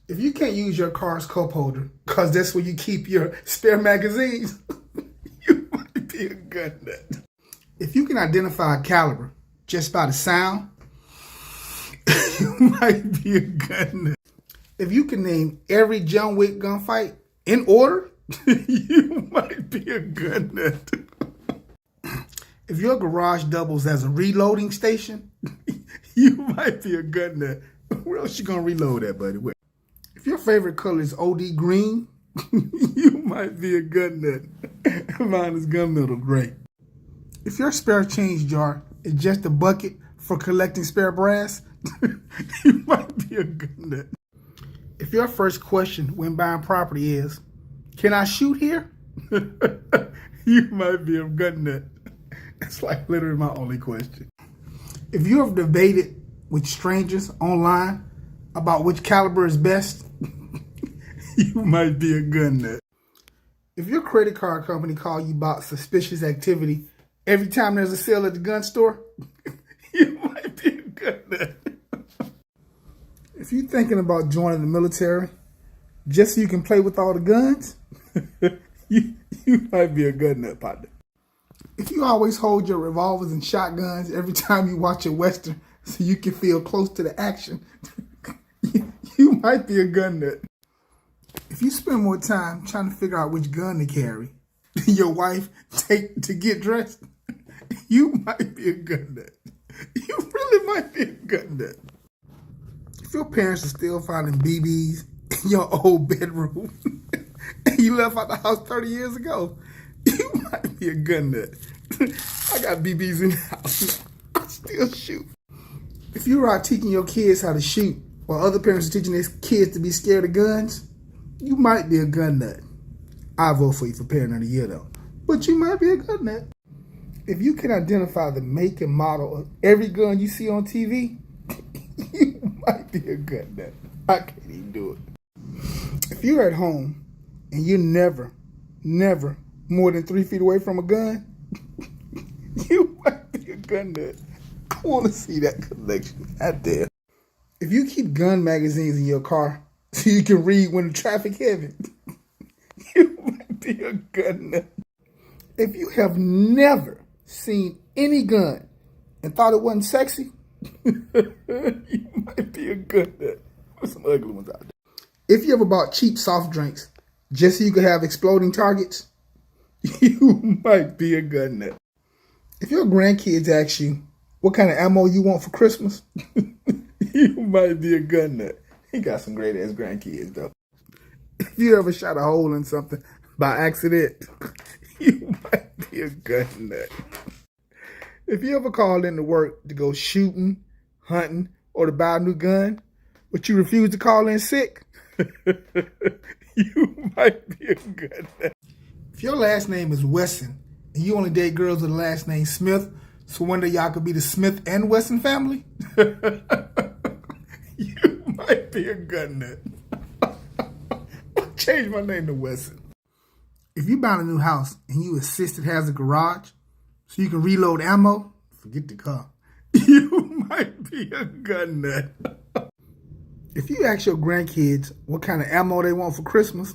If you can't use your car's cup holder, because that's where you keep your spare magazines, you might be a gun nut. If you can identify a caliber just by the sound, you might be a gun nut. If you can name every John Wick gunfight in order, you might be a gun nut. If your garage doubles as a reloading station, you might be a gun nut. Where else you gonna reload at, buddy? Where? If your favorite color is OD green, you might be a gun nut. Mine is gunmetal gray. If your spare change jar is just a bucket for collecting spare brass, you might be a gun nut. If your first question when buying property is, can I shoot here? You might be a gun nut. That's like literally my only question. If you have debated with strangers online about which caliber is best, you might be a gun nut. If your credit card company calls you about suspicious activity every time there's a sale at the gun store, you might be a gun nut. If you're thinking about joining the military just so you can play with all the guns, you might be a gun nut, partner. If you always hold your revolvers and shotguns every time you watch a Western so you can feel close to the action, you might be a gun nut. If you spend more time trying to figure out which gun to carry than your wife take to get dressed, you might be a gun nut. You really might be a gun nut. If your parents are still finding BBs in your old bedroom and you left out the house 30 years ago, you might be a gun nut. I got BBs in the house. I still shoot. If you're out teaching your kids how to shoot while other parents are teaching their kids to be scared of guns, you might be a gun nut. I vote for you for Parent of the Year, though. But you might be a gun nut. If you can identify the make and model of every gun you see on TV, you might be a gun nut. I can't even do it. If you're at home and you're never more than 3 feet away from a gun, you might be a gun nut. I want to see that collection out there. If you keep gun magazines in your car so you can read when the traffic heavy, you might be a gun nut. If you have never seen any gun and thought it wasn't sexy, you might be a gun nut. There's some ugly ones out there. If you ever bought cheap soft drinks just so you could have exploding targets, you might be a gun nut. If your grandkids ask you what kind of ammo you want for Christmas, you might be a gun nut. He got some great ass grandkids though. If you ever shot a hole in something by accident, you might be a gun nut. If you ever called into work to go shooting, hunting, or to buy a new gun, but you refuse to call in sick, you might be a gun nut. If your last name is Wesson and you only date girls with the last name Smith, so one day y'all could be the Smith and Wesson family, you might be a gun nut. I'll change my name to Wesson. If you buy a new house and you insist it has a garage so you can reload ammo, forget the car. You might be a gun nut. If you ask your grandkids what kind of ammo they want for Christmas,